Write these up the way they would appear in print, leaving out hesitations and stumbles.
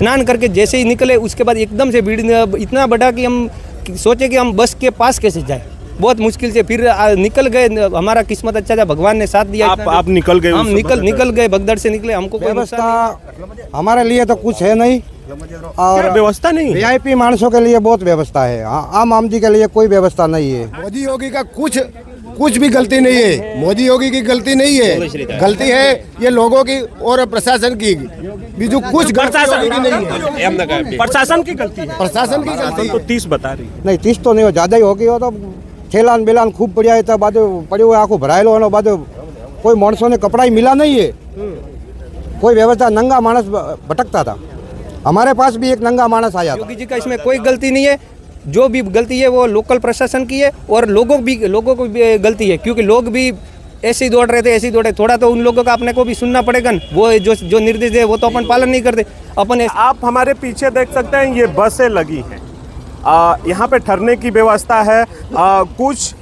स्नान करके जैसे ही निकले उसके बाद एकदम से भीड़ इतना बढ़ा कि हम सोचे कि हम बस के पास कैसे जाए, बहुत मुश्किल से फिर निकल गए। हमारा किस्मत अच्छा था, भगवान ने साथ दिया। आप निकल गए? हम निकल गए, भगदड़ से निकले। हमको कोई व्यवस्था हमारे लिए तो कुछ है नहीं, और व्यवस्था नहीं। वीआईपी मानसों के लिए बहुत व्यवस्था है, आम आदमी के लिए कोई व्यवस्था नहीं है। मोदी योगी का कुछ भी गलती नहीं है, मोदी योगी की गलती नहीं है, गलती है ये लोगों की और प्रशासन की। बीजू कुछ प्रशासन नहीं है, प्रशासन की गलती है। प्रशासन की गलती तो 30 बता रही। नहीं 30 तो नहीं हो, ज़्यादा ही होगी। हो तो ठेलान बेलान खूब बढ़िया है, बाद पड़े हुए आँखों भराएलो होने बाद कोई मानसों ने कपड़ा ही मिला नहीं है, कोई व्यवस्था। नंगा मानस भटकता था, हमारे पास भी एक नंगा मानस आया। योगी जी का इसमें कोई गलती नहीं है, जो भी गलती है वो लोकल प्रशासन की है और लोगों को भी गलती है, क्योंकि लोग भी ऐसे ही दौड़ रहे थे, ऐसे ही दौड़े। थोड़ा तो उन लोगों का अपने को भी सुनना पड़ेगा, वो जो निर्देश है वो तो अपन पालन नहीं करते अपन। आप हमारे पीछे देख सकते हैं, ये बसें लगी हैं, यहाँ पे ठहरने की व्यवस्था है। कुछ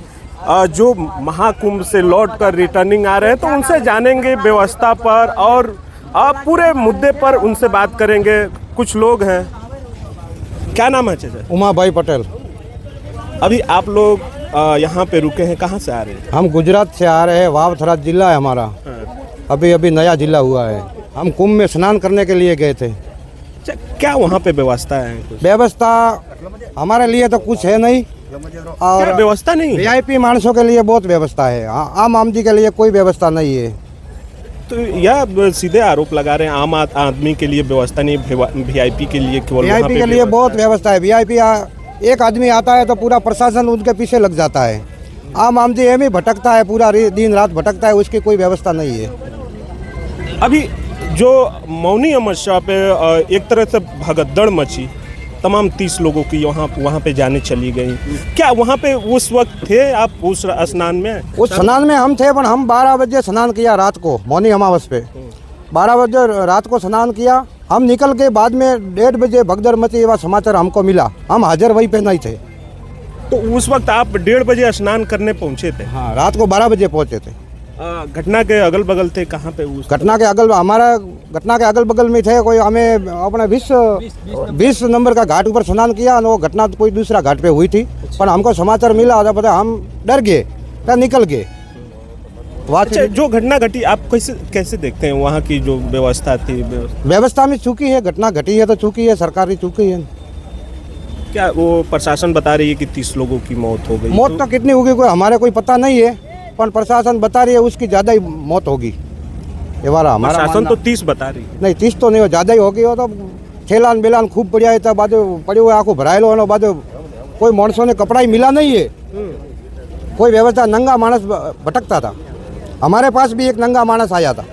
जो महाकुंभ से लौट कर रिटर्निंग आ रहे हैं तो उनसे जानेंगे व्यवस्था पर और पूरे मुद्दे पर उनसे बात करेंगे। कुछ लोग हैं। क्या नाम है चाचा? उमा भाई पटेल। अभी आप लोग यहाँ पे रुके हैं, कहाँ से आ रहे हैं? हम गुजरात से आ रहे हैं, वावथरा जिला है हमारा, अभी नया जिला हुआ है। हम कुंभ में स्नान करने के लिए गए थे। क्या वहाँ पे व्यवस्था है? व्यवस्था हमारे लिए तो कुछ है नहीं, और व्यवस्था नहीं। वीआईपी मानसों के लिए बहुत व्यवस्था है, आम आदमी के लिए कोई व्यवस्था नहीं है। तो यह सीधे आरोप लगा रहे हैं आम आदमी के लिए व्यवस्था नहीं, वीआईपी के लिए केवल। वीआईपी के लिए बहुत व्यवस्था है। वीआईपी एक आदमी आता है तो पूरा प्रशासन उनके पीछे लग जाता है। आम आदमी एम ही भटकता है, पूरा दिन रात भटकता है, उसकी कोई व्यवस्था नहीं है। अभी जो मौनी अमर शाह पे एक तरह से भगदड़ मची, तमाम 30 लोगों की वहाँ पे जाने चली गई। क्या वहाँ पे उस वक्त थे आप उस स्नान में? उस स्नान में हम थे, पर हम 12 बजे स्नान किया रात को, मौनी अमावस पे 12 बजे रात को स्नान किया। हम निकल के बाद में 1:30 बजे भगदड़ मची, वह समाचार हमको मिला, हम हाजिर वहीं पे नहीं थे। तो उस वक्त आप 1:30 बजे स्नान करने पहुँचे थे? हाँ, रात को 12 बजे पहुँचे थे। घटना के अगल बगल थे कहाँ पे? घटना के अगल बगल में थे। कोई हमें अपने 20 नंबर का घाट ऊपर स्नान किया, वो घटना कोई दूसरा घाट पे हुई थी, पर हमको समाचार मिला, पता हम डर गए, क्या निकल गए। अच्छा, जो घटना घटी आप कैसे देखते हैं? वहाँ की जो व्यवस्था थी, व्यवस्था में चूकी है, घटना घटी है तो चूकी है, सरकारी चूकी है। क्या वो प्रशासन बता रही है कि 30 लोगों की मौत हो गई? मौत तो कितनी होगी कोई हमारे कोई पता नहीं है, पर प्रशासन बता रही है उसकी ज़्यादा ही मौत होगी। ये बार हमारा प्रशासन तो 30 बता रही है। नहीं 30 तो नहीं हो, ज़्यादा ही होगी। हो तो ठेलान बेलान खूब बढ़िया है, बाद पड़े हुए आँखों भराएलो होने बाद कोई मानसों ने कपड़ा ही मिला नहीं है, कोई व्यवस्था। नंगा मानस भटकता था, हमारे पास भी एक नंगा मानस आया था।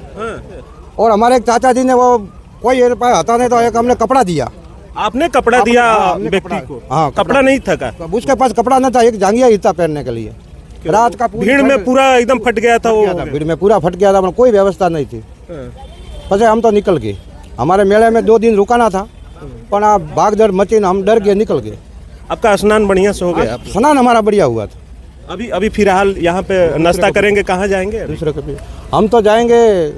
और हमारे एक चाचा जी ने वो कोई हता नहीं तो एक हमने कपड़ा दिया। आपने कपड़ा दिया व्यक्ति को? हाँ, कपड़ा नहीं था का? उसके पास कपड़ा नहीं था, एक जांघिया ही था पहनने के लिए। रात का भीड़ में पूरा एकदम फट गया था वो? भीड़ में पूरा फट गया था, कोई व्यवस्था नहीं थी। बस हम तो निकल गए, हमारे मेले में 2 दिन रुकाना था, पर आप भागदड़ मची, हम डर गए, निकल गए। आपका स्नान बढ़िया से हो गया? स्नान हमारा बढ़िया हुआ था। अभी फिलहाल यहाँ पे नाश्ता करेंगे, कहाँ जाएंगे? दूसरे कभी हम तो जाएंगे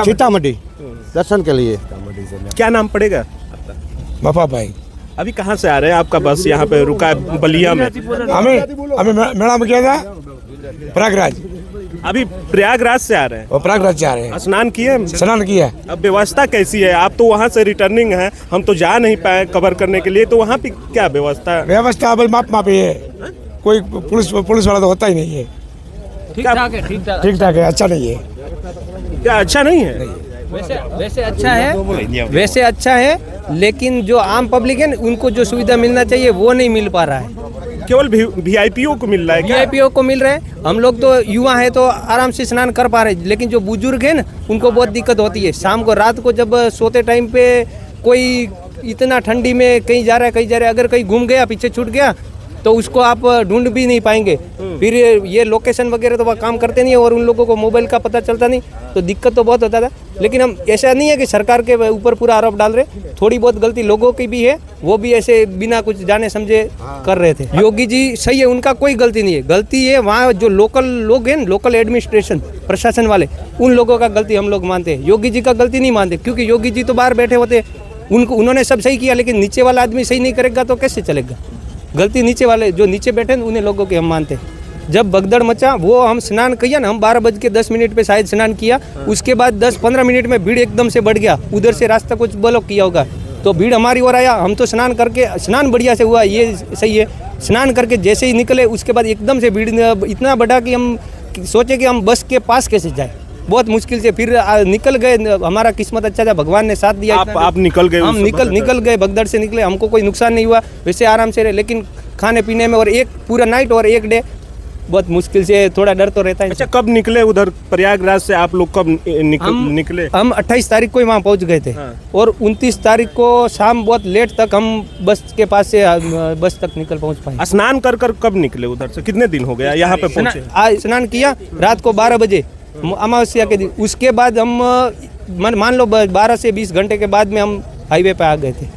सीतामढ़ी दर्शन के लिए। क्या नाम पड़ेगा? बापा भाई। अभी कहाँ से आ रहे हैं? आपका बस यहाँ पे रुका है बलिया में? हमें मेला में किया था प्रयागराज। अभी प्रयागराज से आ रहे हैं? और प्रयागराज से आ रहे हैं। स्नान किए? स्नान किया। अब व्यवस्था कैसी है? आप तो वहाँ से रिटर्निंग है, हम तो जा नहीं पाए कवर करने के लिए, तो वहाँ पे क्या व्यवस्था है? व्यवस्था माप है, कोई पुलिस वाला तो होता ही नहीं है। ठीक ठाक है, अच्छा नहीं है। क्या अच्छा नहीं है? वैसे अच्छा है, लेकिन जो आम पब्लिक है उनको जो सुविधा मिलना चाहिए वो नहीं मिल पा रहा है। केवल वीआईपीओ को मिल रहा है? वीआईपीओ को मिल रहा है। हम लोग तो युवा है तो आराम से स्नान कर पा रहे हैं, लेकिन जो बुजुर्ग है ना उनको बहुत दिक्कत होती है। शाम को रात को जब सोते टाइम पे कोई इतना ठंडी में कहीं जा रहा है, अगर कहीं घूम गया, पीछे छूट गया तो उसको आप ढूंढ भी नहीं पाएंगे। फिर ये लोकेशन वगैरह तो वह काम करते नहीं है और उन लोगों को मोबाइल का पता चलता नहीं, तो दिक्कत तो बहुत होता था। लेकिन हम ऐसा नहीं है कि सरकार के ऊपर पूरा आरोप डाल रहे, थोड़ी बहुत गलती लोगों की भी है, वो भी ऐसे बिना कुछ जाने समझे कर रहे थे। योगी जी सही है, उनका कोई गलती नहीं है, गलती है वहाँ जो लोकल लोग हैं, लोकल एडमिनिस्ट्रेशन प्रशासन वाले, उन लोगों का गलती हम लोग मानते हैं। योगी जी का गलती नहीं मानते, क्योंकि योगी जी तो बाहर बैठे होते, उन्होंने सब सही किया, लेकिन नीचे वाला आदमी सही नहीं करेगा तो कैसे चलेगा। गलती नीचे वाले जो नीचे बैठे उन्हें लोगों के हम मानते हैं। जब भगदड़ मचा वो हम स्नान किया ना, हम 12:10 पे शायद स्नान किया, उसके बाद 10-15 मिनट में भीड़ एकदम से बढ़ गया, उधर से रास्ता कुछ ब्लॉक किया होगा तो भीड़ हमारी ओर आया। हम तो स्नान करके, स्नान बढ़िया से हुआ, ये सही है, स्नान करके जैसे ही निकले उसके बाद एकदम से भीड़ इतना बढ़ा कि हम सोचे कि हम बस के पास कैसे जाए, बहुत मुश्किल से फिर निकल गए। हमारा किस्मत अच्छा था, भगवान ने साथ दिया। आप निकल गए? हम निकल गए, भगदड़ से निकले, हमको कोई नुकसान नहीं हुआ, वैसे आराम से रहे। लेकिन खाने पीने में और एक पूरा नाइट और एक डे बहुत मुश्किल से, थोड़ा डर तो रहता है। अच्छा, कब निकले उधर प्रयागराज से आप लोग, कब निकले? हम 28 तारीख को ही वहाँ पहुँच गए थे। हाँ। और 29 तारीख को शाम बहुत लेट तक हम बस के पास से बस तक पहुँच पाए। स्नान कर कब निकले उधर से? कितने दिन हो गया यहाँ पे पहुँचे? आज स्नान किया रात को 12 बजे अमावस्या के दिन, उसके बाद हम मान लो 12 से 20 घंटे के बाद में हम हाईवे पे आ गए थे।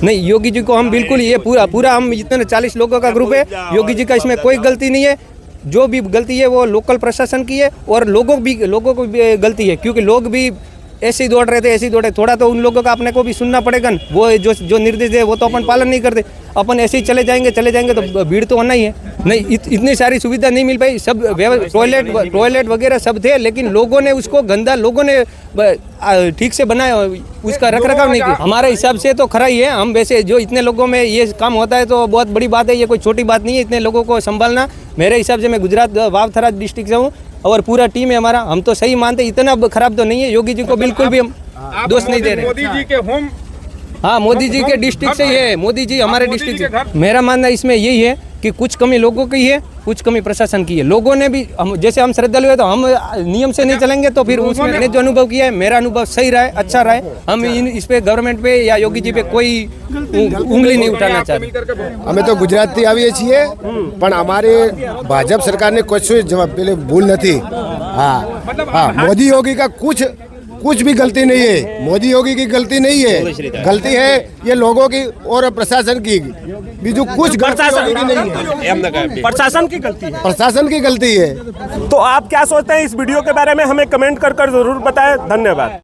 नहीं, योगी जी को हम बिल्कुल, ये पूरा हम इतने 40 लोगों का ग्रुप है, योगी जी का इसमें कोई गलती नहीं है। जो भी गलती है वो लोकल प्रशासन की है और लोगों को भी गलती है, क्योंकि लोग भी ऐसे ही दौड़ रहे थे, थोड़ा तो उन लोगों का अपने को भी सुनना पड़ेगा। वो जो निर्देश है वो तो अपन पालन नहीं करते, अपन ऐसे ही चले जाएंगे तो भीड़ तो होना ही है। नहीं, इतनी सारी सुविधा नहीं मिल पाई, सब टॉयलेट वगैरह सब थे, लेकिन लोगों ने उसको गंदा, लोगों ने ठीक से बनाया, उसका रखरखाव नहीं किया। हमारे हिसाब से तो खरा ही है। हम वैसे जो इतने लोगों में ये काम होता है तो बहुत बड़ी बात है, ये कोई छोटी बात नहीं है इतने लोगों को संभालना। मेरे हिसाब से मैं गुजरात वाव-थराद डिस्ट्रिक्ट से हूँ और पूरा टीम है हमारा, हम तो सही मानते, इतना खराब तो नहीं है। योगी जी को बिल्कुल भी हम दोष नहीं दे रहे। मोदी जी के होम, हाँ, मोदी जी के डिस्ट्रिक्ट से ही है, मोदी जी हमारे डिस्ट्रिक्ट से। मेरा मानना इसमें यही है कि कुछ कमी लोगों की है, कुछ कमी प्रशासन की है। लोगों ने भी जैसे हम श्रद्धालु है तो हम नियम से नहीं चलेंगे, तो फिर उसमें मैंने जो अनुभव किया है, मेरा अनुभव सही रहा है, अच्छा रहा है। हम इस पे गवर्नमेंट पे या योगी जी पे कोई उंगली नहीं उठाना चाहते। અમે તો ગુજરાતથી આવીએ છીએ પણ અમારે ભાજપ સરકારને કશું જવાબ પેલે ભૂલ નથી। हाँ, मोदी योगी का कुछ भी गलती नहीं है, मोदी योगी की गलती नहीं है, गलती है ये लोगों की और प्रशासन की। बीजू कुछ गलती नहीं है, प्रशासन की गलती है। प्रशासन की गलती है। तो आप क्या सोचते हैं इस वीडियो के बारे में? हमें कमेंट कर जरूर बताएं। धन्यवाद।